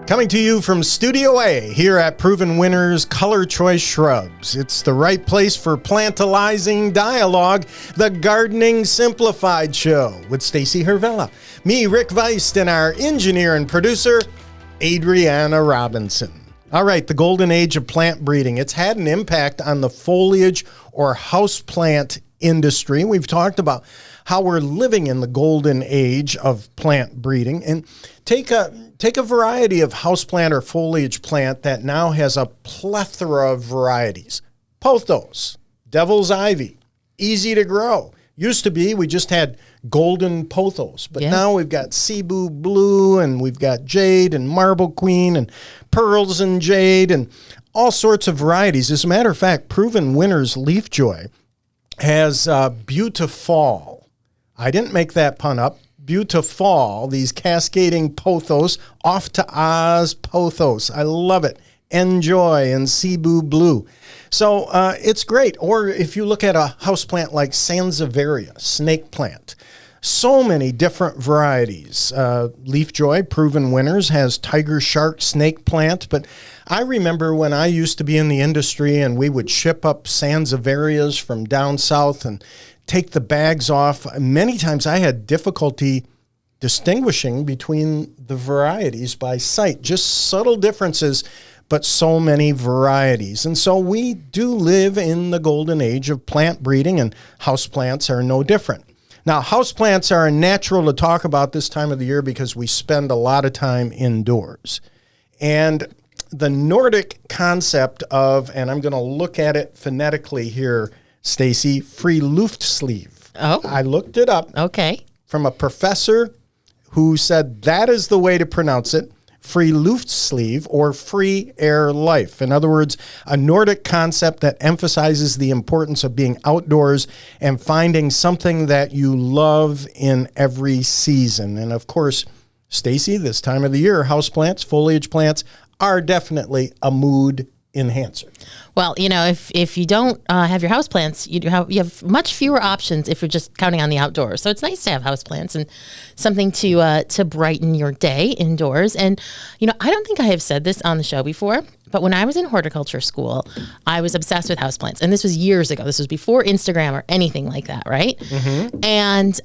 Coming to you from Studio A here at Proven Winners Color Choice Shrubs. It's the right place for plantalizing dialogue, the Gardening Simplified Show with Stacy Hervella, me, Rick Weist, and our engineer and producer, Adriana Robinson. All right, the golden age of plant breeding. It's had an impact on the foliage or houseplant industry. We've talked about how we're living in the golden age of plant breeding, and take a variety of houseplant or foliage plant that now has a plethora of varieties. Pothos, devil's ivy, easy to grow. Used to be we just had golden pothos, but now we've got Cebu blue, and we've got jade and marble queen and pearls and jade and all sorts of varieties. As a matter of fact, Proven Winners Leaf Joy has Beautiful. I didn't make that pun up. Beautiful, these cascading pothos, off to Oz pothos. I love it. Enjoy and Cebu blue. So it's great. Or if you look at a houseplant like Sansevieria, snake plant, so many different varieties. Leaf Joy, Proven Winners, has tiger shark snake plant. But I remember when I used to be in the industry and we would ship up Sansevierias from down south and take the bags off. Many times I had difficulty distinguishing between the varieties by sight, just subtle differences, but so many varieties. And so we do live in the golden age of plant breeding, and houseplants are no different. Now, houseplants are natural to talk about this time of the year because we spend a lot of time indoors. And the Nordic concept of, and I'm going to look at it phonetically here, Stacy, Friluftsliv. Oh. I looked it up. Okay. From a professor who said that is the way to pronounce it, Friluftsliv, or free air life. In other words, a Nordic concept that emphasizes the importance of being outdoors and finding something that you love in every season. And of course, Stacy, this time of the year, houseplants, foliage plants are definitely a mood enhancer. Well, you know, if you don't have your houseplants, you have much fewer options if you're just counting on the outdoors. So it's nice to have houseplants and something to brighten your day indoors. And, you know, I don't think I have said this on the show before, but when I was in horticulture school, I was obsessed with houseplants. And this was years ago. This was before Instagram or anything like that, right? Mm-hmm. And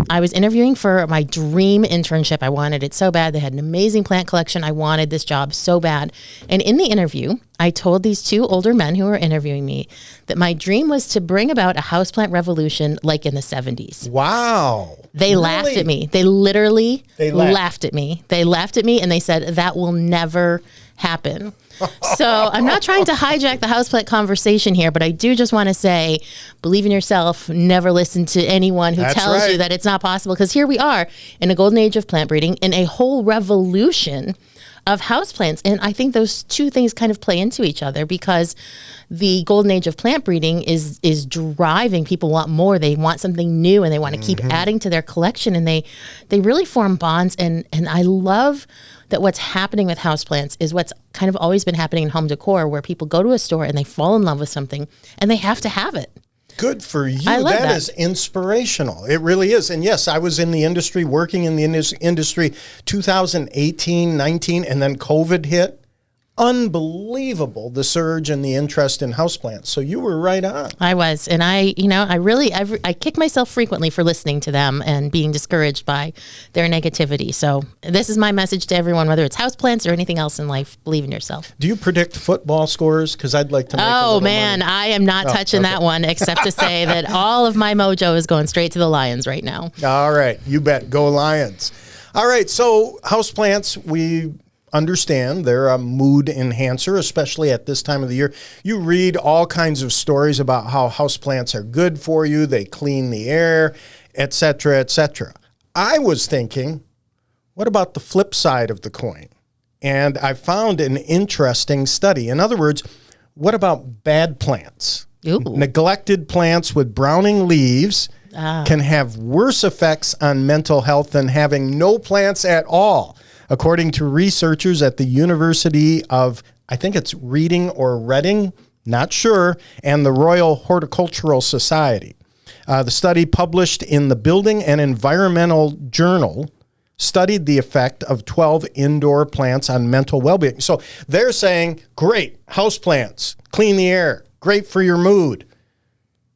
I was interviewing for my dream internship. I wanted it so bad. They had an amazing plant collection. I wanted this job so bad. And in the interview, I told these two older men who were interviewing me that my dream was to bring about a houseplant revolution like in the 70s. Wow. They laughed at me. They literally laughed at me. They laughed at me and they said, that will never happen. So I'm not trying to hijack the houseplant conversation here, but I do just want to say, believe in yourself. Never listen to anyone who tells you that it's not possible. Because here we are in a golden age of plant breeding, in a whole revolution of houseplants. And I think those two things kind of play into each other, because the golden age of plant breeding is driving people want more. They want something new, and they want to keep adding to their collection, and they really form bonds. And I love that what's happening with houseplants is what's kind of always been happening in home decor, where people go to a store and they fall in love with something and they have to have it. Good for you. I love that. That is inspirational. It really is. And yes, I was in the industry, working in the industry 2018, 19, and then COVID hit. Unbelievable, the surge and the interest in houseplants. So you were right on. I was. And I kick myself frequently for listening to them and being discouraged by their negativity. So this is my message to everyone, whether it's houseplants or anything else in life, believe in yourself. Do you predict football scores? Because I'd like to make a little money. I am not touching that one, except to say that all of my mojo is going straight to the Lions right now. All right. You bet. Go Lions. All right. So houseplants, we understand they're a mood enhancer, especially at this time of the year. You read all kinds of stories about how houseplants are good for you. They clean the air, et cetera, et cetera. I was thinking, what about the flip side of the coin? And I found an interesting study. In other words, what about bad plants? Ooh. Neglected plants with browning leaves can have worse effects on mental health than having no plants at all, according to researchers at the University of, I think it's Reading or Reading, not sure, and the Royal Horticultural Society. The study, published in the Building and Environmental Journal, studied the effect of 12 indoor plants on mental well-being. So they're saying, great, houseplants, clean the air, great for your mood.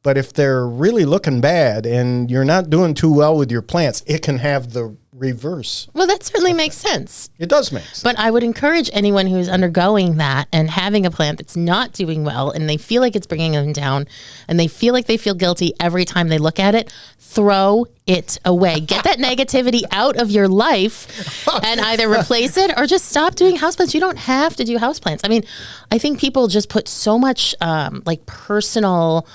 But if they're really looking bad and you're not doing too well with your plants, it can have the reverse. Well, that certainly makes sense. It does make sense. But I would encourage anyone who's undergoing that and having a plant that's not doing well and they feel like it's bringing them down and they feel guilty every time they look at it, throw it away. Get that negativity out of your life and either replace it or just stop doing houseplants. You don't have to do houseplants. I mean, I think people just put so much personal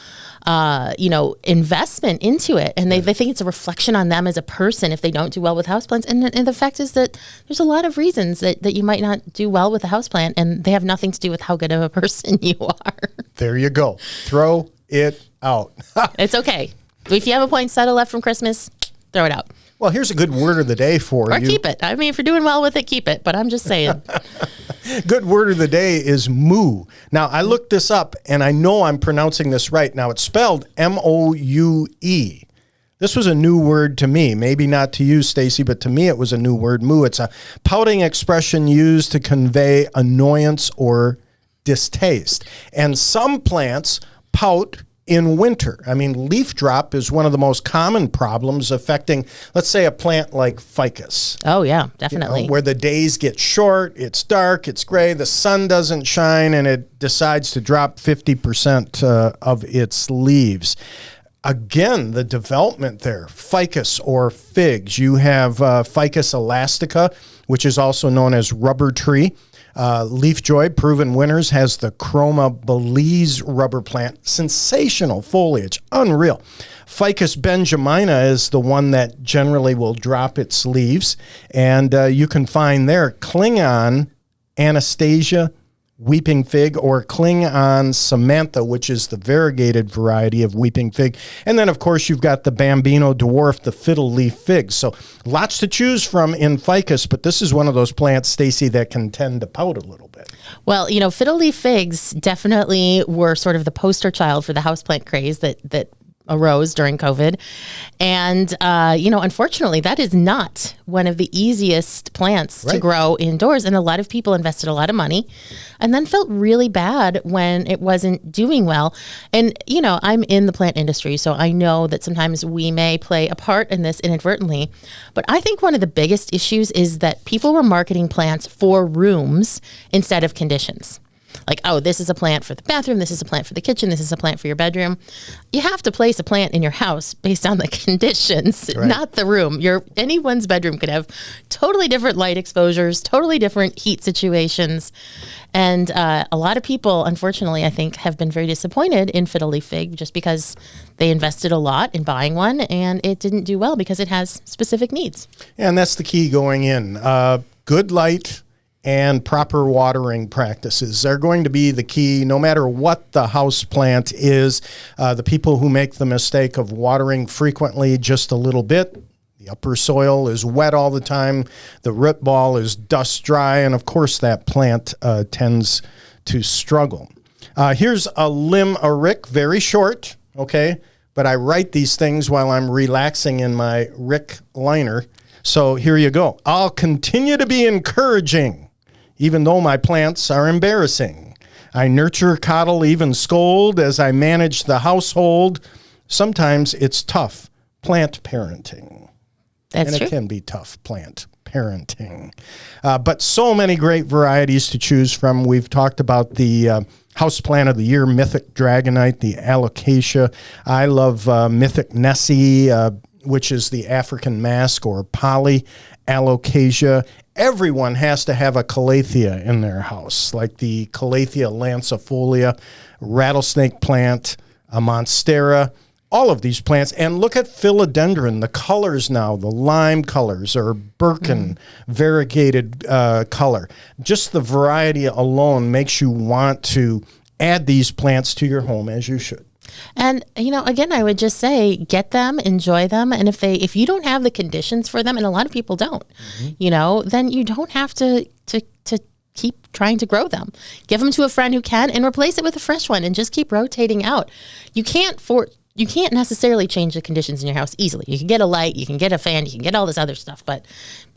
investment into it. And they think it's a reflection on them as a person if they don't do well with houseplants. And the fact is that there's a lot of reasons that you might not do well with a houseplant, and they have nothing to do with how good of a person you are. There you go. Throw it out. It's okay. If you have a poinsettia left from Christmas, throw it out. Well, here's a good word of the day for you. Or keep it. I mean, if you're doing well with it, keep it. But I'm just saying. Good word of the day is moo. Now, I looked this up, and I know I'm pronouncing this right. Now, it's spelled M-O-U-E. This was a new word to me. Maybe not to you, Stacy, but to me it was a new word, moo. It's a pouting expression used to convey annoyance or distaste. And some plants pout in winter. I mean, leaf drop is one of the most common problems affecting, let's say, a plant like ficus. Oh, yeah, definitely. Where the days get short, it's dark, it's gray, the sun doesn't shine, and it decides to drop 50% of its leaves. Again, the development there, ficus or figs. You have Ficus elastica, which is also known as rubber tree. Leafjoy, Proven Winners, has the Chroma Belize rubber plant. Sensational foliage, unreal. Ficus benjamina is the one that generally will drop its leaves. And you can find there Klingon Anastasia, weeping fig, or Klingon Samantha, which is the variegated variety of weeping fig. And then, of course, you've got the Bambino dwarf, the fiddle leaf fig. So lots to choose from in ficus, but this is one of those plants, Stacy, that can tend to pout a little bit. Well, fiddle leaf figs definitely were sort of the poster child for the houseplant craze that arose during COVID. And, unfortunately, that is not one of the easiest plants to grow indoors. And a lot of people invested a lot of money and then felt really bad when it wasn't doing well. And, I'm in the plant industry, so I know that sometimes we may play a part in this inadvertently. But I think one of the biggest issues is that people were marketing plants for rooms instead of conditions. Like, oh, this is a plant for the bathroom, this is a plant for the kitchen, this is a plant for your bedroom. You have to place a plant in your house based on the conditions, not the room. Anyone's bedroom could have totally different light exposures, totally different heat situations. And a lot of people, unfortunately, I think, have been very disappointed in fiddle leaf fig just because they invested a lot in buying one and it didn't do well because it has specific needs. Yeah, and that's the key going in. Good light and proper watering practices are going to be the key no matter what the house plant is. The people who make the mistake of watering frequently just a little bit, the upper soil is wet all the time, the root ball is dust dry, and of course that plant tends to struggle. Here's a limerick, very short, okay? But I write these things while I'm relaxing in my Rick liner. So here you go. I'll continue to be encouraging, even though my plants are embarrassing. I nurture, coddle, even scold as I manage the household. Sometimes it's tough plant parenting. That's true. It can be tough plant parenting. But so many great varieties to choose from. We've talked about the house plant of the year, Mythic Dragonite, the Alocasia. I love Mythic Nessie, which is the African mask or poly Alocasia. Everyone has to have a calathea in their house, like the Calathea lancifolia, rattlesnake plant, a monstera, all of these plants. And look at philodendron, the colors now, the lime colors or Birkin variegated color. Just the variety alone makes you want to add these plants to your home, as you should. And, again, I would just say, get them, enjoy them. And if you don't have the conditions for them, and a lot of people don't, then you don't have to keep trying to grow them. Give them to a friend who can and replace it with a fresh one and just keep rotating out. You can't you can't necessarily change the conditions in your house easily. You can get a light, you can get a fan, you can get all this other stuff, but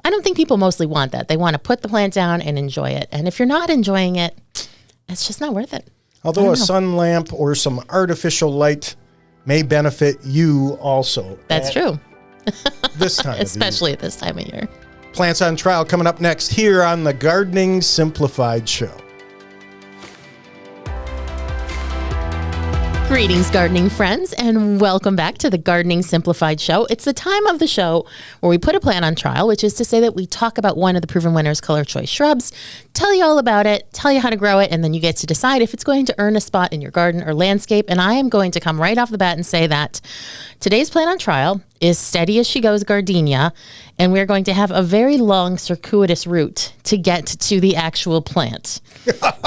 I don't think people mostly want that. They want to put the plant down and enjoy it. And if you're not enjoying it, it's just not worth it. Although a sun lamp or some artificial light may benefit you also. That's true. This time Especially at this time of year. Plants on Trial coming up next here on the Gardening Simplified Show. Greetings, gardening friends, and welcome back to the Gardening Simplified Show. It's the time of the show where we put a plant on trial, which is to say that we talk about one of the Proven Winners color choice shrubs, tell you all about it, tell you how to grow it, and then you get to decide if it's going to earn a spot in your garden or landscape. And I am going to come right off the bat and say that today's plant on trial is Steady as She Goes gardenia, and we're going to have a very long circuitous route to get to the actual plant.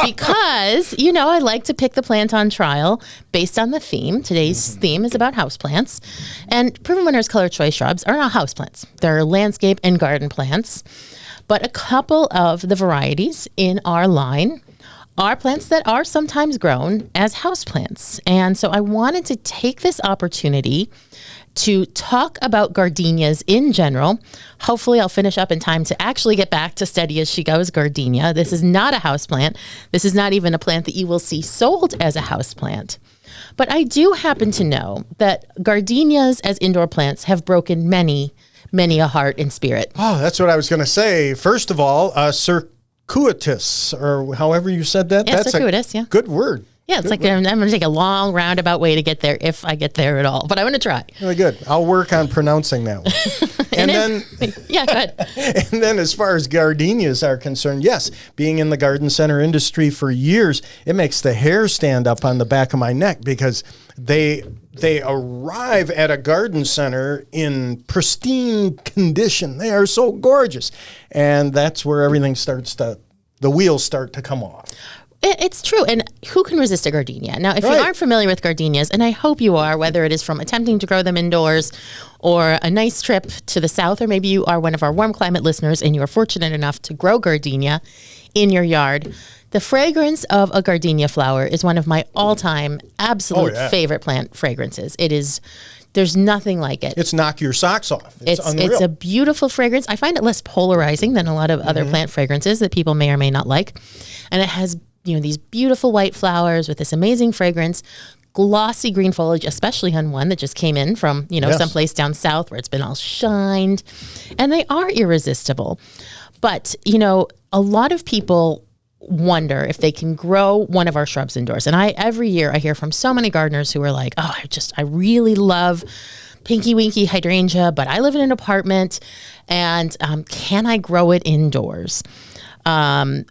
Because, I like to pick the plant on trial based on the theme. Today's theme is about houseplants. And Proven Winners color choice shrubs are not houseplants. They're landscape and garden plants. But a couple of the varieties in our line are plants that are sometimes grown as houseplants. And so I wanted to take this opportunity to talk about gardenias in general. Hopefully I'll finish up in time to actually get back to Steady as She Goes gardenia. This is not a houseplant. This is not even a plant that you will see sold as a houseplant. But I do happen to know that gardenias as indoor plants have broken many a heart and spirit. Oh, that's what I was going to say. First of all, circuitous, or however you said that. Yeah, that's circuitous, yeah. Good word. Yeah, it's good like I'm going to take a long roundabout way to get there if I get there at all. But I'm going to try. Really good. I'll work on pronouncing that one. and then, yeah, good. And then as far as gardenias are concerned, yes, being in the garden center industry for years, it makes the hair stand up on the back of my neck because they arrive at a garden center in pristine condition. They are so gorgeous. And that's where everything the wheels start to come off. It's true. And who can resist a gardenia? Now, if you aren't familiar with gardenias, and I hope you are, whether it is from attempting to grow them indoors or a nice trip to the south, or maybe you are one of our warm climate listeners and you are fortunate enough to grow gardenia in your yard, the fragrance of a gardenia flower is one of my all-time absolute favorite plant fragrances. There's nothing like it. It's knock your socks off. It's unreal. It's a beautiful fragrance. I find it less polarizing than a lot of other plant fragrances that people may or may not like. And it has these beautiful white flowers with this amazing fragrance, glossy green foliage, especially on one that just came in from, someplace down south where it's been all shined. And they are irresistible. But, a lot of people wonder if they can grow one of our shrubs indoors. And every year I hear from so many gardeners who are like, oh, I really love Pinky Winky hydrangea, but I live in an apartment and can I grow it indoors? And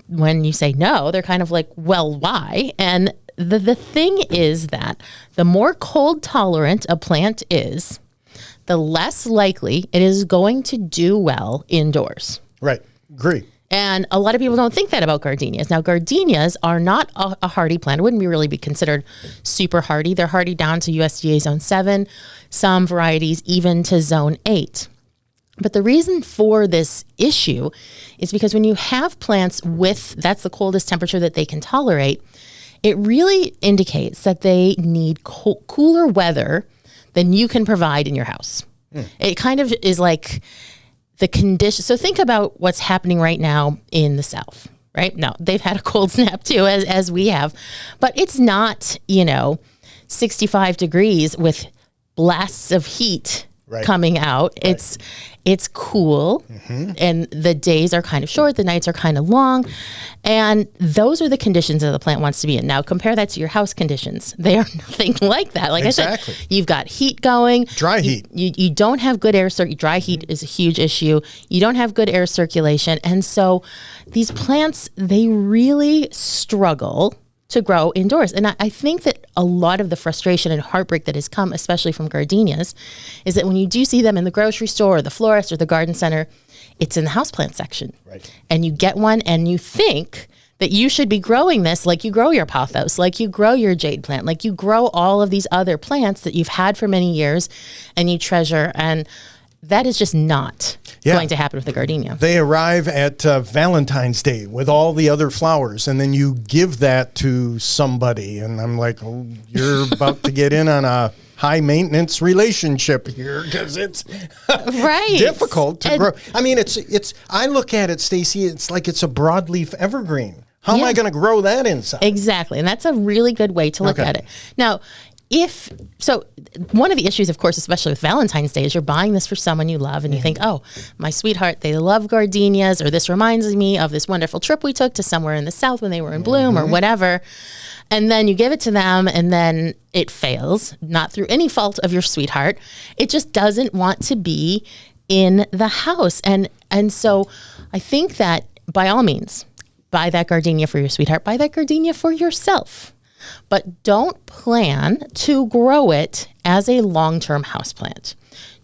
when you say no, they're kind of like, well, why? And the thing is that the more cold tolerant a plant is, the less likely it is going to do well indoors. Right. Agree. And a lot of people don't think that about gardenias. Now, gardenias are not a hardy plant. It wouldn't really be considered super hardy. They're hardy down to USDA Zone 7, some varieties even to Zone 8. But the reason for this issue is because when you have plants that's the coldest temperature that they can tolerate, it really indicates that they need cooler weather than you can provide in your house. It kind of is like the condition. So think about what's happening right now in the South, right? No, they've had a cold snap too, as we have, but it's not, 65 degrees with blasts of heat coming out. Right. It's cool, and the days are kind of short, the nights are kind of long, and those are the conditions that the plant wants to be in. Now, compare that to your house conditions. They are nothing like that. Like I said, you've got heat going. Dry heat. You don't have good air circulation. Dry heat is a huge issue. You don't have good air circulation, and so these plants, they really struggle to grow indoors. And I think that a lot of the frustration and heartbreak that has come, especially from gardenias, is that when you do see them in the grocery store or the florist or the garden center, it's in the houseplant section. Right. And you get one and you think that you should be growing this like you grow your pothos, like you grow your jade plant, like you grow all of these other plants that you've had for many years and you treasure. And that is just not going to happen with the gardenia. They arrive at Valentine's Day with all the other flowers, and then you give that to somebody. And I'm like, oh, you're about to get in on a high maintenance relationship here, because it's difficult to grow. I mean, it's. I look at it, Stacy. It's like it's a broadleaf evergreen. How am I going to grow that inside? Exactly, and that's a really good way to look at it. Now, one of the issues, of course, especially with Valentine's Day, is you're buying this for someone you love, and you think, oh, my sweetheart, they love gardenias, or this reminds me of this wonderful trip we took to somewhere in the South when they were in bloom, or whatever. And then you give it to them, and then it fails, not through any fault of your sweetheart. It just doesn't want to be in the house. And so I think that, by all means, buy that gardenia for your sweetheart, buy that gardenia for yourself. But don't plan to grow it as a long-term houseplant.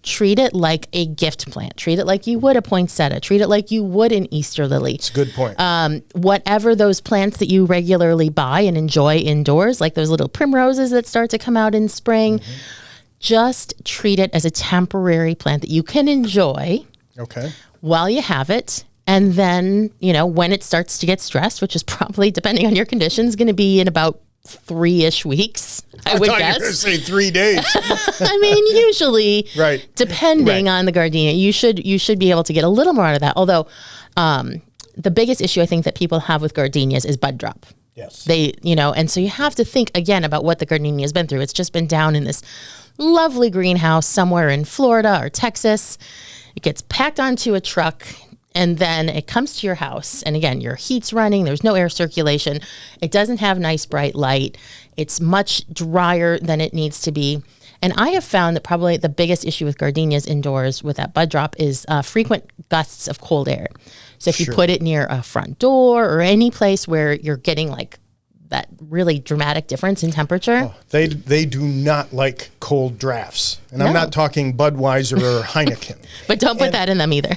Treat it like a gift plant. Treat it like you would a poinsettia. Treat it like you would an Easter lily. It's a good point. Whatever those plants that you regularly buy and enjoy indoors, like those little primroses that start to come out in spring, just treat it as a temporary plant that you can enjoy while you have it. And then, when it starts to get stressed, which is probably, depending on your conditions, going to be in about 3-ish weeks, I would guess. You were going to say 3 days. I mean, usually, depending on the gardenia, you should be able to get a little more out of that. Although, the biggest issue I think that people have with gardenias is bud drop. Yes. And so you have to think again about what the gardenia has been through. It's just been down in this lovely greenhouse somewhere in Florida or Texas. It gets packed onto a truck, and then it comes to your house. And again, your heat's running. There's no air circulation. It doesn't have nice bright light. It's much drier than it needs to be. And I have found that probably the biggest issue with gardenias indoors with that bud drop is frequent gusts of cold air. So if you put it near a front door or any place where you're getting like that really dramatic difference in temperature. Oh, they do not like cold drafts. And I'm not talking Budweiser or Heineken. But don't put that in them either.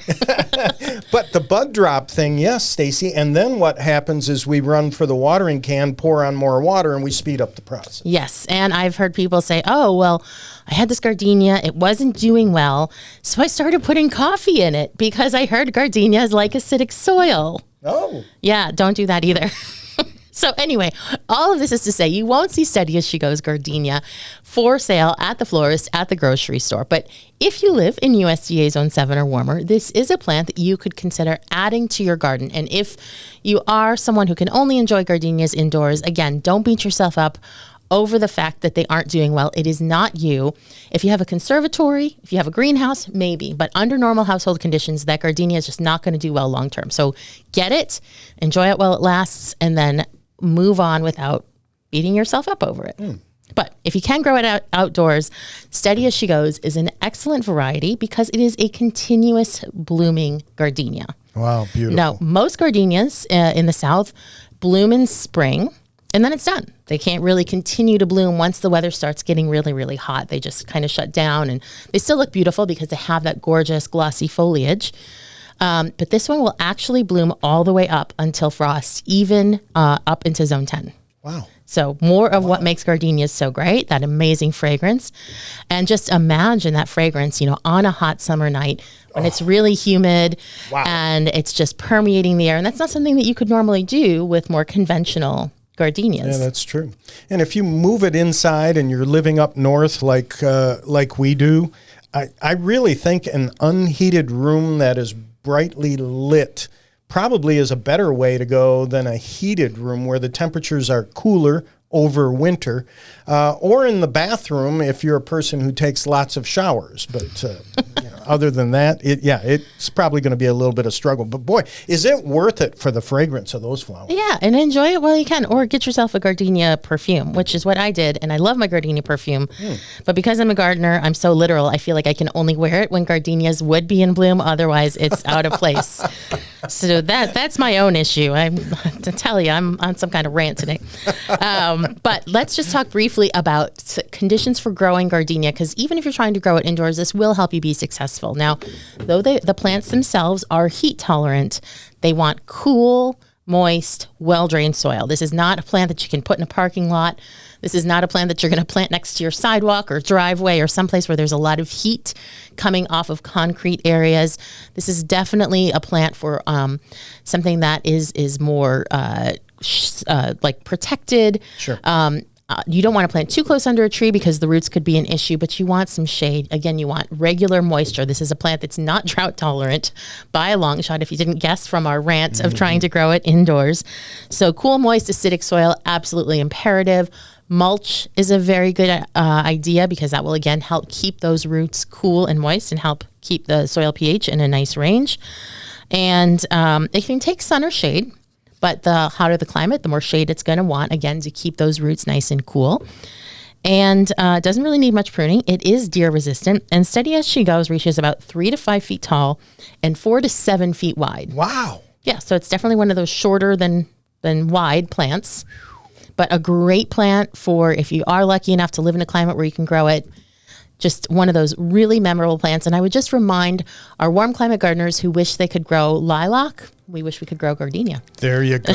But the bud drop thing, yes, Stacy. And then what happens is we run for the watering can, pour on more water, and we speed up the process. Yes. And I've heard people say, oh, well, I had this gardenia. It wasn't doing well. So I started putting coffee in it because I heard gardenias like acidic soil. Oh. Yeah, don't do that either. So anyway, all of this is to say you won't see Steady as She Goes gardenia for sale at the florist, at the grocery store. But if you live in USDA Zone 7 or warmer, this is a plant that you could consider adding to your garden. And if you are someone who can only enjoy gardenias indoors, again, don't beat yourself up over the fact that they aren't doing well. It is not you. If you have a conservatory, if you have a greenhouse, maybe. But under normal household conditions, that gardenia is just not going to do well long term. So get it, enjoy it while it lasts, and then move on without beating yourself up over it. But if you can grow it outdoors, Steady as She Goes is an excellent variety because it is a continuous blooming gardenia. Wow, beautiful. Now, most gardenias in the South bloom in spring, and then it's done. They can't really continue to bloom once the weather starts getting really, really hot. They just kind of shut down, and they still look beautiful because they have that gorgeous glossy foliage. But this one will actually bloom all the way up until frost, even up into zone 10. Wow. So more of what makes gardenias so great, that amazing fragrance. And just imagine that fragrance, on a hot summer night when it's really humid and it's just permeating the air. And that's not something that you could normally do with more conventional gardenias. Yeah, that's true. And if you move it inside and you're living up north like we do, I really think an unheated room that is brightly lit probably is a better way to go than a heated room where the temperatures are cooler over winter, or in the bathroom if you're a person who takes lots of showers. But other than that, it's probably going to be a little bit of struggle. But boy, is it worth it for the fragrance of those flowers? Yeah, and enjoy it while you can, or get yourself a gardenia perfume, which is what I did, and I love my gardenia perfume. But because I'm a gardener, I'm so literal. I feel like I can only wear it when gardenias would be in bloom. Otherwise, it's out of place. So that's my own issue. To tell you, I'm on some kind of rant today. But let's just talk briefly about conditions for growing gardenia, because even if you're trying to grow it indoors, this will help you be successful. Now, though the plants themselves are heat tolerant, they want cool, moist, well-drained soil. This is not a plant that you can put in a parking lot. This is not a plant that you're going to plant next to your sidewalk or driveway or someplace where there's a lot of heat coming off of concrete areas. This is definitely a plant for something that is more like protected. Sure. You don't want to plant too close under a tree because the roots could be an issue, but you want some shade. Again, you want regular moisture. This is a plant that's not drought tolerant by a long shot, if you didn't guess from our rant of trying to grow it indoors. So cool, moist, acidic soil, absolutely imperative. Mulch is a very good idea because that will, again, help keep those roots cool and moist and help keep the soil pH in a nice range. And it can take sun or shade. But the hotter the climate, the more shade it's going to want, again, to keep those roots nice and cool. And it doesn't really need much pruning. It is deer resistant. And steady as she goes reaches about 3 to 5 feet tall and 4 to 7 feet wide. Wow. Yeah, so it's definitely one of those shorter than wide plants. But a great plant for if you are lucky enough to live in a climate where you can grow it. Just one of those really memorable plants. And I would just remind our warm climate gardeners who wish they could grow lilac, we wish we could grow gardenia. There you go.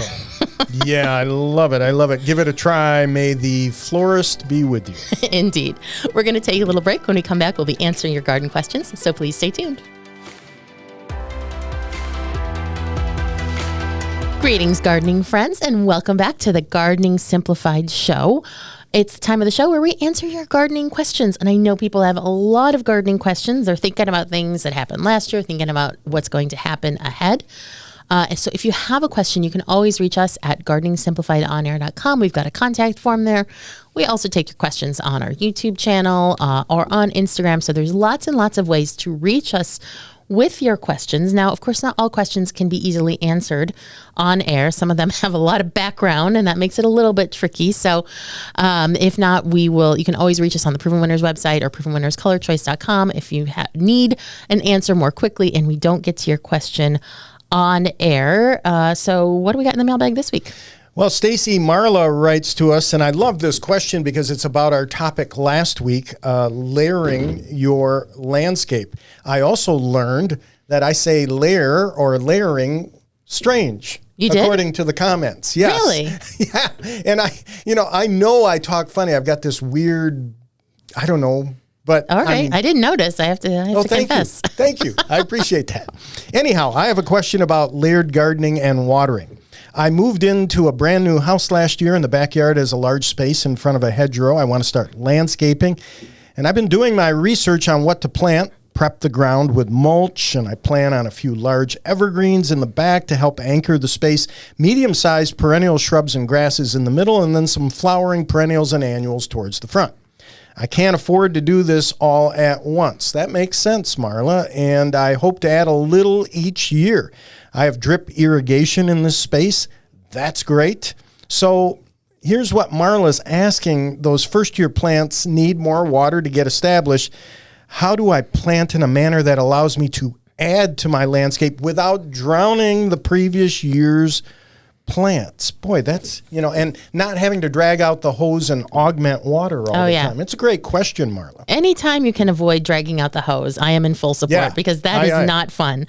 Yeah, I love it. I love it. Give it a try. May the florist be with you. Indeed. We're going to take a little break. When we come back, we'll be answering your garden questions. So please stay tuned. Greetings, gardening friends, and welcome back to the Gardening Simplified Show. It's the time of the show where we answer your gardening questions. And I know people have a lot of gardening questions. They're thinking about things that happened last year, thinking about what's going to happen ahead. So if you have a question, you can always reach us at gardeningsimplifiedonair.com. We've got a contact form there. We also take your questions on our YouTube channel or on Instagram. So there's lots and lots of ways to reach us with your questions. Now, of course, not all questions can be easily answered on air. Some of them have a lot of background, and that makes it a little bit tricky. So if not, you can always reach us on the Proven Winners website or provenwinnerscolorchoice.com if you need an answer more quickly and we don't get to your question on air. So what do we got in the mailbag this week? Well, Stacy Marla writes to us, and I love this question because it's about our topic last week, layering your landscape. I also learned that I say layer or layering strange. You did? According to the comments. Yes. Really? Yeah. And I know I talk funny. I've got this weird, I don't know. But all right, I didn't notice. I have to confess. Thank you. I appreciate that. Anyhow, I have a question about layered gardening and watering. I moved into a brand new house last year, and the backyard has a large space in front of a hedgerow. I want to start landscaping, and I've been doing my research on what to plant, prep the ground with mulch, and I plan on a few large evergreens in the back to help anchor the space, medium-sized perennial shrubs and grasses in the middle, and then some flowering perennials and annuals towards the front. I can't afford to do this all at once. That makes sense, Marla, and I hope to add a little each year. I have drip irrigation in this space. That's great. So here's what Marla's asking. Those first-year plants need more water to get established. How do I plant in a manner that allows me to add to my landscape without drowning the previous year's plants? Boy, that's, and not having to drag out the hose and augment water all the time. It's a great question, Marla. Anytime you can avoid dragging out the hose, I am in full support because that is not fun.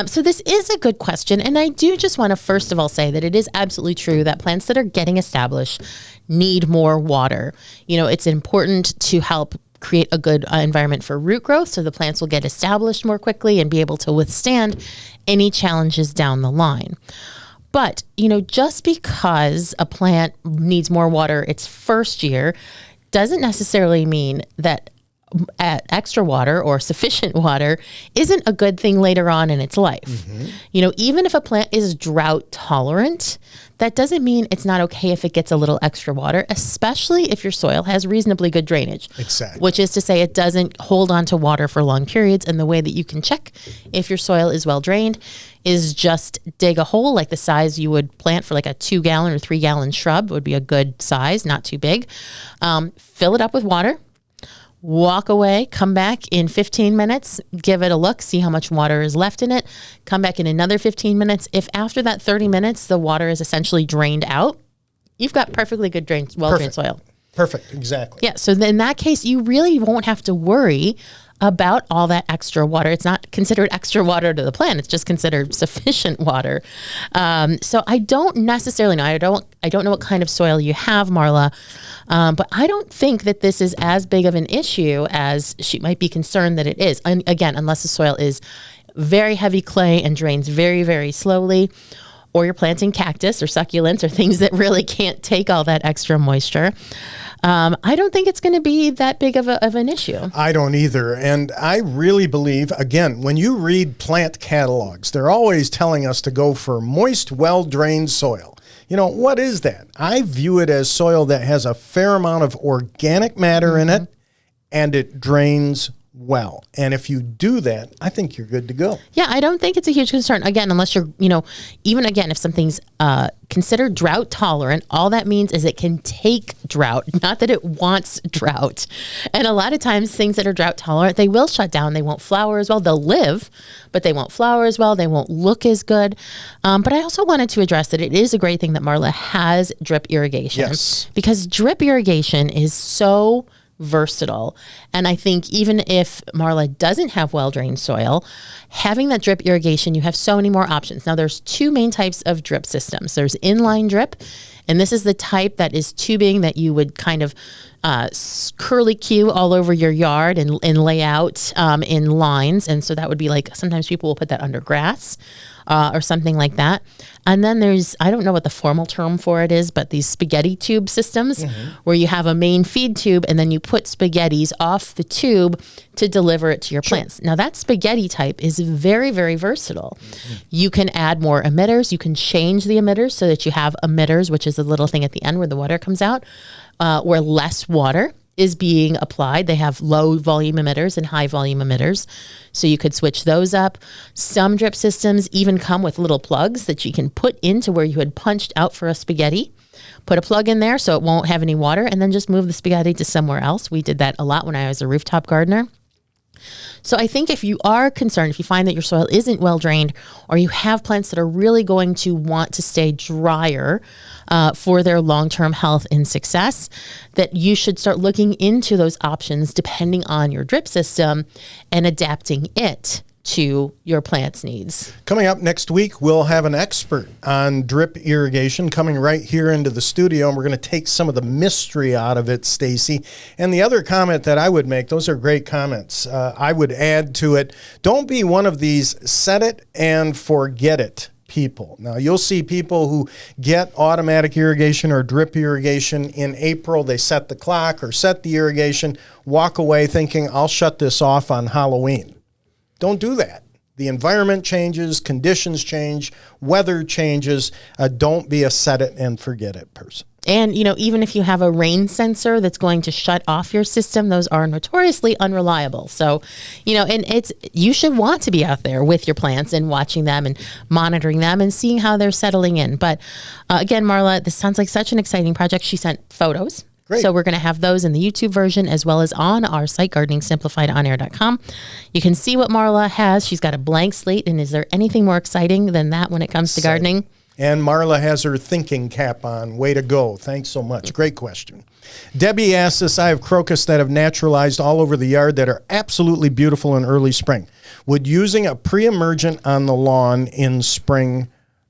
So this is a good question. And I do just want to first of all say that it is absolutely true that plants that are getting established need more water. It's important to help create a good environment for root growth so the plants will get established more quickly and be able to withstand any challenges down the line. But, just because a plant needs more water its first year doesn't necessarily mean that extra water or sufficient water isn't a good thing later on in its life. Mm-hmm. Even if a plant is drought tolerant, that doesn't mean it's not okay if it gets a little extra water, especially if your soil has reasonably good drainage. Exactly. Which is to say it doesn't hold on to water for long periods. And the way that you can check if your soil is well drained is just dig a hole like the size you would plant for like a 2-gallon or 3-gallon shrub would be a good size, not too big. Fill it up with water. Walk away, come back in 15 minutes, give it a look, see how much water is left in it, come back in another 15 minutes. If after that 30 minutes, the water is essentially drained out, you've got perfectly good well-drained soil. Perfect. Exactly. Yeah. So in that case, you really won't have to worry about all that extra water. It's not considered extra water to the plant. It's just considered sufficient water. So I don't necessarily know. I don't know what kind of soil you have, Marla, but I don't think that this is as big of an issue as she might be concerned that it is. And again, unless the soil is very heavy clay and drains very, very slowly, or you're planting cactus or succulents or things that really can't take all that extra moisture. I don't think it's going to be that big of an issue. I don't either. And I really believe, again, when you read plant catalogs, they're always telling us to go for moist, well-drained soil. You know, what is that? I view it as soil that has a fair amount of organic matter in it, and it drains well. And if you do that, I think you're good to go. Yeah, I don't think it's a huge concern. Again, unless you're, even again, if something's considered drought tolerant, all that means is it can take drought, not that it wants drought. And a lot of times things that are drought tolerant, they will shut down. They won't flower as well. They'll live, but they won't flower as well. They won't look as good. But I also wanted to address that it is a great thing that Marla has drip irrigation. Yes. Because drip irrigation is so versatile. And I think even if Marla doesn't have well-drained soil, having that drip irrigation, you have so many more options. Now, there's two main types of drip systems. There's inline drip, and this is the type that is tubing that you would kind of curly cue all over your yard and lay out in lines. And so that would be like, sometimes people will put that under grass or something like that. And then there's, I don't know what the formal term for it is, but these spaghetti tube systems where you have a main feed tube and then you put spaghettis off the tube to deliver it to your plants. Now that spaghetti type is very, very versatile. You can add more emitters. You can change the emitters so that you have emitters, which is a little thing at the end where the water comes out, where less water is being applied. They have low volume emitters and high volume emitters. So you could switch those up. Some drip systems even come with little plugs that you can put into where you had punched out for a spaghetti. Put a plug in there so it won't have any water and then just move the spaghetti to somewhere else. We did that a lot when I was a rooftop gardener. So I think if you are concerned, if you find that your soil isn't well drained, or you have plants that are really going to want to stay drier for their long-term health and success, that you should start looking into those options depending on your drip system and adapting it to your plant's needs. Coming up next week, we'll have an expert on drip irrigation coming right here into the studio, and we're going to take some of the mystery out of it, Stacy. And the other comment that I would make, those are great comments. I would add to it, don't be one of these set it and forget it people. Now, you'll see people who get automatic irrigation or drip irrigation in April. They set the clock or set the irrigation, walk away thinking, I'll shut this off on Halloween. Don't do that. The environment changes, conditions change, weather changes. Don't be a set it and forget it person. And, even if you have a rain sensor that's going to shut off your system, those are notoriously unreliable. So, and you should want to be out there with your plants and watching them and monitoring them and seeing how they're settling in. But again, Marla, this sounds like such an exciting project. She sent photos. Great. So we're going to have those in the YouTube version as well as on our site, gardeningsimplifiedonair.com. You can see what Marla has. She's got a blank slate. And is there anything more exciting than that when it comes to gardening? And Marla has her thinking cap on. Way to go. Thanks so much. Great question. Debbie asks us, I have crocus that have naturalized all over the yard that are absolutely beautiful in early spring. Would using a pre-emergent on the lawn in spring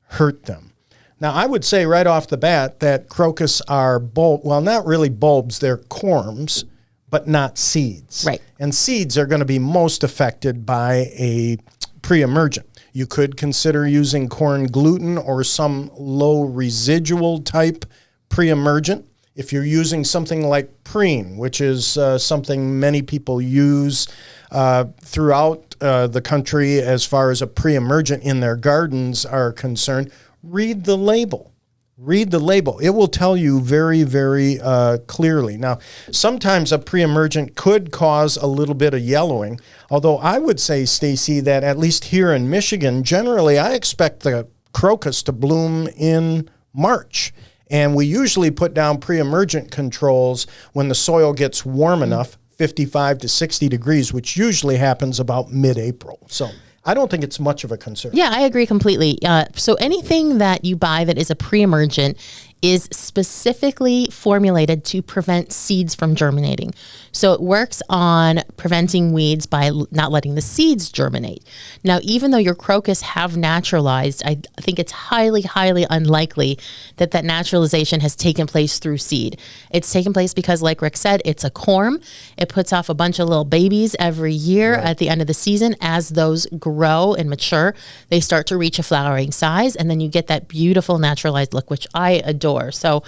hurt them? Now, I would say right off the bat that crocus are not really bulbs, they're corms, but not seeds. Right. And seeds are going to be most affected by a pre-emergent. You could consider using corn gluten or some low residual type pre-emergent. If you're using something like preen, which is something many people use throughout the country as far as a pre-emergent in their gardens are concerned, read the label. Read the label. It will tell you very, very clearly. Now, sometimes a pre-emergent could cause a little bit of yellowing, although I would say, Stacy, that at least here in Michigan, generally I expect the crocus to bloom in March. And we usually put down pre-emergent controls when the soil gets warm enough, 55 to 60 degrees, which usually happens about mid-April. So I don't think it's much of a concern. Yeah, I agree completely. So anything that you buy that is a pre-emergent is specifically formulated to prevent seeds from germinating. So it works on preventing weeds by not letting the seeds germinate. Now, even though your crocus have naturalized, I think it's highly, highly unlikely that that naturalization has taken place through seed. It's taken place because, like Rick said, it's a corm. It puts off a bunch of little babies every year at the end of the season. As those grow and mature, they start to reach a flowering size, and then you get that beautiful naturalized look, which I adore. So,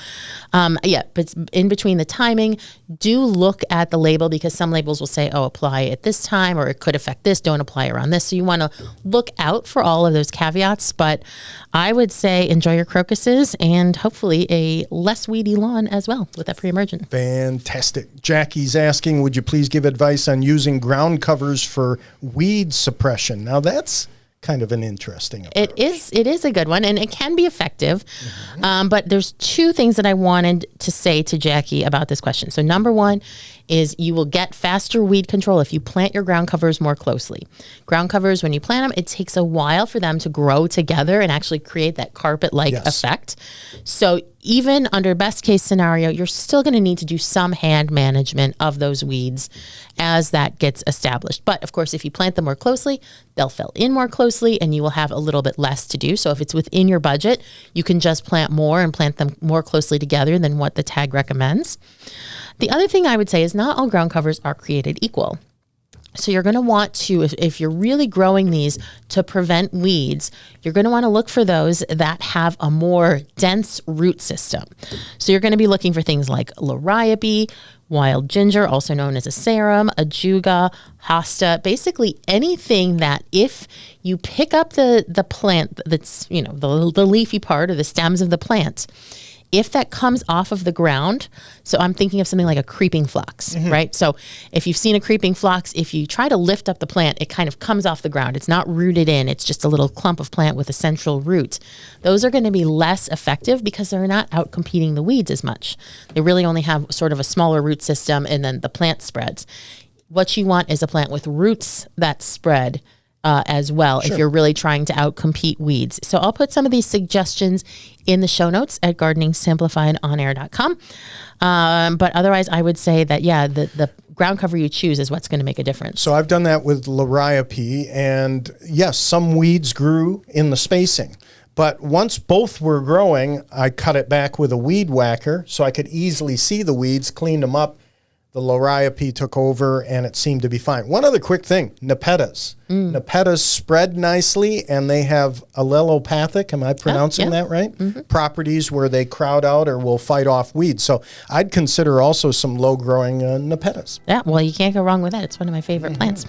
but in between the timing, do look at the label, because some labels will say, oh, apply at this time, or it could affect this, don't apply around this. So you want to look out for all of those caveats, but I would say enjoy your crocuses and hopefully a less weedy lawn as well with that pre-emergent. Fantastic. Jackie's asking, would you please give advice on using ground covers for weed suppression? Now that's kind of an interesting approach. It is a good one, and it can be effective. But there's two things that I wanted to say to Jackie about this question. So number one is you will get faster weed control if you plant your ground covers more closely. Ground covers, when you plant them, it takes a while for them to grow together and actually create that carpet-like effect. So even under best case scenario, you're still going to need to do some hand management of those weeds as that gets established. But of course, if you plant them more closely, they'll fill in more closely and you will have a little bit less to do. So if it's within your budget, you can just plant more and plant them more closely together than what the tag recommends. The other thing I would say is not all ground covers are created equal. So you're going to want to, if you're really growing these to prevent weeds, you're going to want to look for those that have a more dense root system. So you're going to be looking for things like liriope, wild ginger, also known as a asarum, ajuga, hosta, basically anything that if you pick up the plant that's, the leafy part or the stems of the plant, if that comes off of the ground, so I'm thinking of something like a creeping phlox, right? So if you've seen a creeping phlox, if you try to lift up the plant, it kind of comes off the ground. It's not rooted in. It's just a little clump of plant with a central root. Those are going to be less effective because they're not out competing the weeds as much. They really only have sort of a smaller root system, and then the plant spreads. What you want is a plant with roots that spread as well, if you're really trying to outcompete weeds. So I'll put some of these suggestions in the show notes at gardeningsimplifiedonair.com. But otherwise, I would say that, the ground cover you choose is what's going to make a difference. So I've done that with liriope, and yes, some weeds grew in the spacing. But once both were growing, I cut it back with a weed whacker so I could easily see the weeds, cleaned them up. The liriope took over, and it seemed to be fine. One other quick thing, nepetas. Nepetas spread nicely, and they have allelopathic, am I pronouncing that right? Properties where they crowd out or will fight off weeds. So I'd consider also some low-growing nepetas. Yeah, well, you can't go wrong with that. It's one of my favorite plants.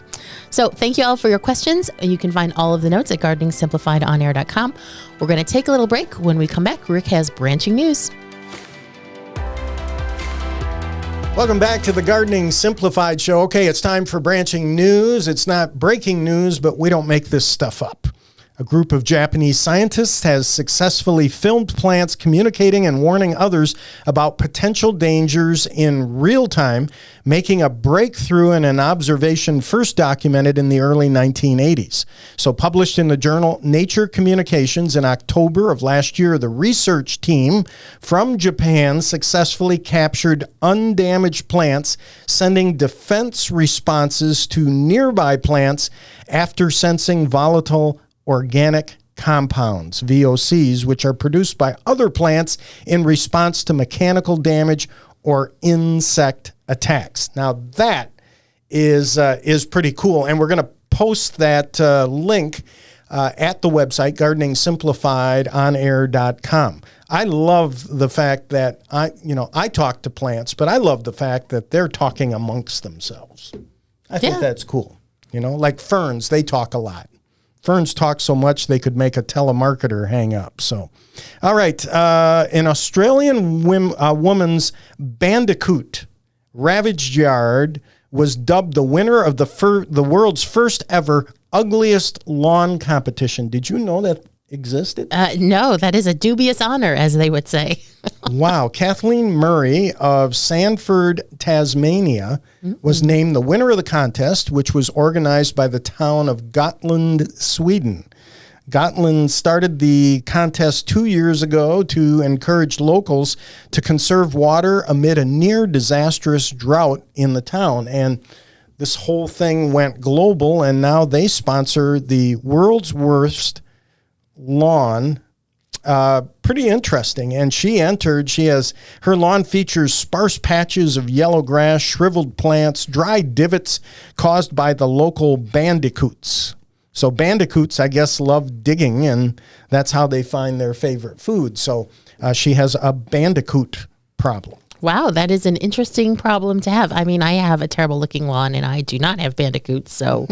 So thank you all for your questions. You can find all of the notes at gardeningsimplifiedonair.com. We're going to take a little break. When we come back, Rick has branching news. Welcome back to the Gardening Simplified Show. Okay, it's time for branching news. It's not breaking news, but we don't make this stuff up. A group of Japanese scientists has successfully filmed plants communicating and warning others about potential dangers in real time, making a breakthrough in an observation first documented in the early 1980s. So published in the journal Nature Communications in October of last year, the research team from Japan successfully captured undamaged plants, sending defense responses to nearby plants after sensing volatile organic compounds, VOCs, which are produced by other plants in response to mechanical damage or insect attacks. Now that is pretty cool, and we're going to post that link at the website gardeningsimplifiedonair.com. I love the fact that I talk to plants, but I love the fact that they're talking amongst themselves. I think that's cool. Like ferns, they talk a lot. Ferns talk so much they could make a telemarketer hang up. So, all right. An Australian woman's bandicoot ravaged yard was dubbed the winner of the world's first ever ugliest lawn competition. Did you know that existed? No, that is a dubious honor, as they would say. Wow. Kathleen Murray of Sanford, Tasmania, was named the winner of the contest, which was organized by the town of Gotland, Sweden. Gotland started the contest 2 years ago to encourage locals to conserve water amid a near disastrous drought in the town. And this whole thing went global, and now they sponsor the world's worst lawn. Pretty interesting. And she has her lawn features sparse patches of yellow grass, shriveled plants, dry divots caused by the local bandicoots. So bandicoots, I guess, love digging, and that's how they find their favorite food. So she has a bandicoot problem. Wow, that is an interesting problem to have. I mean, I have a terrible looking lawn and I do not have bandicoots, so.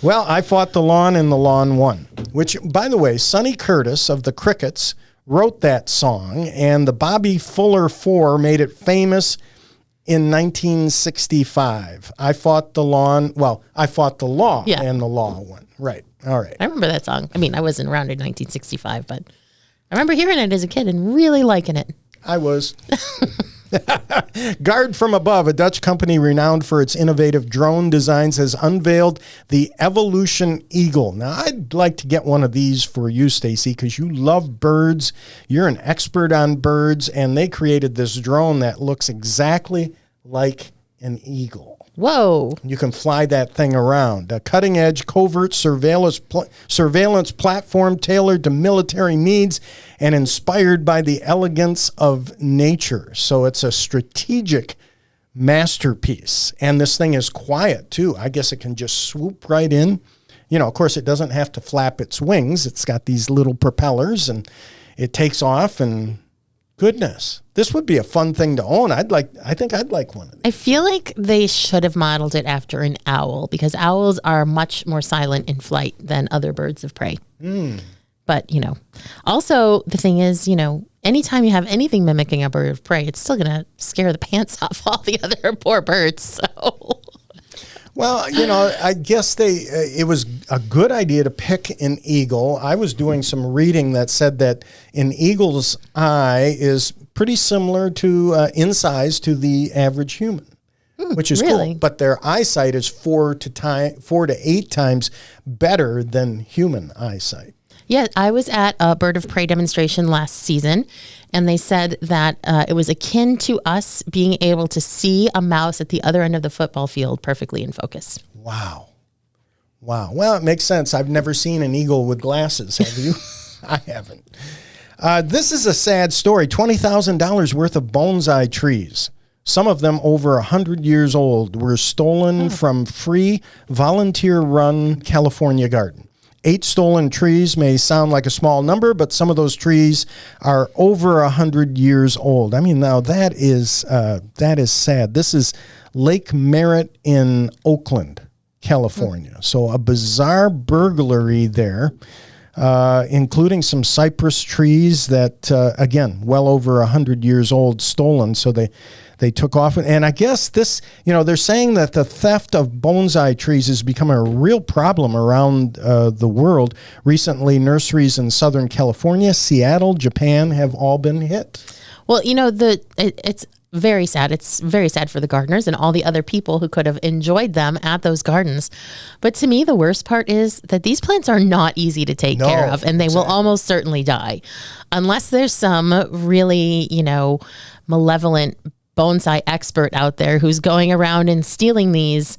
Well, I fought the lawn and the lawn won, which, by the way, Sonny Curtis of the Crickets wrote that song, and the Bobby Fuller Four made it famous in 1965. I fought the law and the law won. Right. All right. I remember that song. I mean, I wasn't around in 1965, but I remember hearing it as a kid and really liking it. I was. Guard from Above, a Dutch company renowned for its innovative drone designs, has unveiled the Evolution Eagle. Now, I'd like to get one of these for you, Stacy, because you love birds. You're an expert on birds, and they created this drone that looks exactly like an eagle. Whoa. You can fly that thing around. A cutting-edge covert surveillance platform tailored to military needs and inspired by the elegance of nature. So it's a strategic masterpiece. And this thing is quiet, too. I guess it can just swoop right in. You know, of course, it doesn't have to flap its wings. It's got these little propellers, and it takes off, and goodness, this would be a fun thing to own. I think I'd like one of these. I feel like they should have modeled it after an owl, because owls are much more silent in flight than other birds of prey. But, you know, also the thing is, you know, anytime you have anything mimicking a bird of prey, it's still going to scare the pants off all the other poor birds. So. Well, you know, I guess it was a good idea to pick an eagle. I was doing some reading that said that an eagle's eye is pretty similar to in size to the average human, which is really cool. But their eyesight is 4 to 8 times better than human eyesight. Yeah, I was at a bird of prey demonstration last season, and they said that it was akin to us being able to see a mouse at the other end of the football field perfectly in focus. Wow. Well, it makes sense. I've never seen an eagle with glasses. Have you? I haven't. This is a sad story. $20,000 worth of bonsai trees, some of them over 100 years old, were stolen from free volunteer-run California garden. 8 stolen trees may sound like a small number, but some of those trees are over 100 years old. I mean, now that is sad. This is Lake Merritt in Oakland, California. So a bizarre burglary there, including some cypress trees that, again, well over 100 years old, stolen. So they took off. And I guess this, you know, they're saying that the theft of bonsai trees is becoming a real problem around the world. Recently, nurseries in Southern California, Seattle, Japan have all been hit. Well, you know, it's very sad. It's very sad for the gardeners and all the other people who could have enjoyed them at those gardens. But to me, the worst part is that these plants are not easy to take care of, and they will almost certainly die unless there's some really, you know, malevolent bonsai expert out there who's going around and stealing these.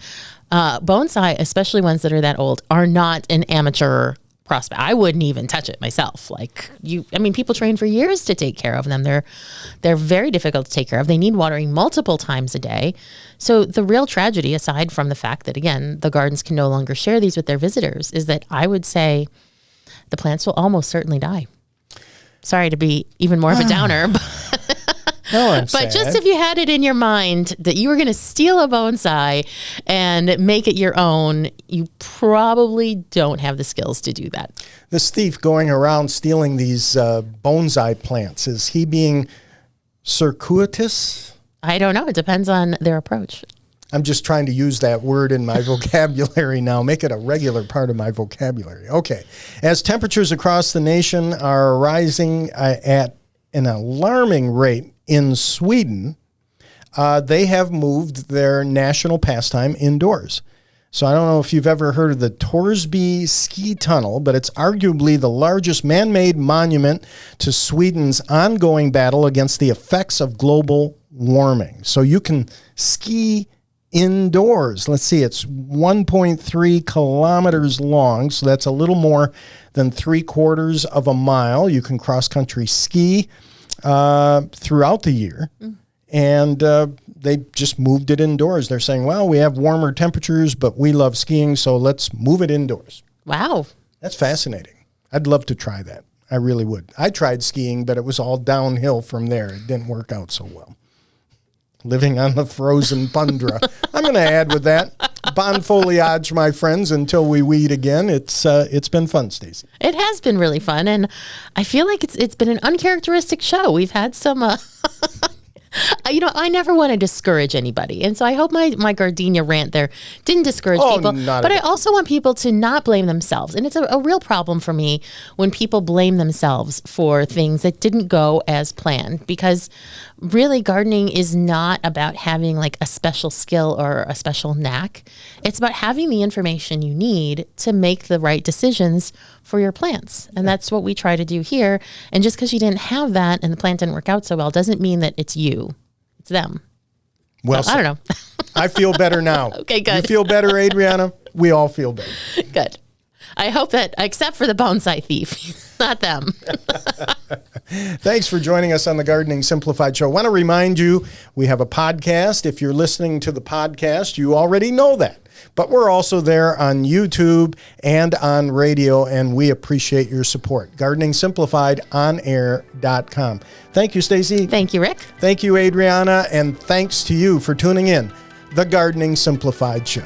Bonsai, especially ones that are that old, are not an amateur prospect. I wouldn't even touch it myself. People train for years to take care of them. They're very difficult to take care of. They need watering multiple times a day. So the real tragedy, aside from the fact that, again, the gardens can no longer share these with their visitors, is that I would say the plants will almost certainly die. Sorry to be even more of a downer, but just if you had it in your mind that you were going to steal a bonsai and make it your own, you probably don't have the skills to do that. This thief going around stealing these bonsai plants, is he being circuitous? I don't know. It depends on their approach. I'm just trying to use that word in my vocabulary now, make it a regular part of my vocabulary. Okay. As temperatures across the nation are rising at an alarming rate in Sweden, they have moved their national pastime indoors. So I don't know if you've ever heard of the Torsby Ski Tunnel, but it's arguably the largest man-made monument to Sweden's ongoing battle against the effects of global warming. So you can ski indoors. Let's see, it's 1.3 kilometers long, so that's a little more than 3/4 of a mile. You can cross-country ski throughout the year, and they just moved it indoors. They're saying, well, we have warmer temperatures, but we love skiing, so let's move it indoors. Wow. That's fascinating. I'd love to try that. I really would. I tried skiing, but it was all downhill from there. It didn't work out so well. Living on the frozen tundra. I'm going to add with that. Bon foliage, my friends, until we weed again. It's been fun, Stacey. It has been really fun, and I feel like it's been an uncharacteristic show. We've had some I never want to discourage anybody. And so I hope my gardenia rant there didn't discourage people. But I also want people to not blame themselves. And it's a real problem for me when people blame themselves for things that didn't go as planned. Because really, gardening is not about having like a special skill or a special knack. It's about having the information you need to make the right decisions for your plants. And that's what we try to do here. And just because you didn't have that and the plant didn't work out so well doesn't mean that it's you. It's them. Well, so, I don't know. I feel better now. Okay, good. You feel better, Adriana? We all feel better. Good. I hope that, except for the bonsai thief, not them. Thanks for joining us on the Gardening Simplified Show. I want to remind you, we have a podcast. If you're listening to the podcast, you already know that. But we're also there on YouTube and on radio, and we appreciate your support. Gardening Simplified onair.com. Thank you, Stacey. Thank you, Rick. Thank you, Adriana. And thanks to you for tuning in. The Gardening Simplified Show.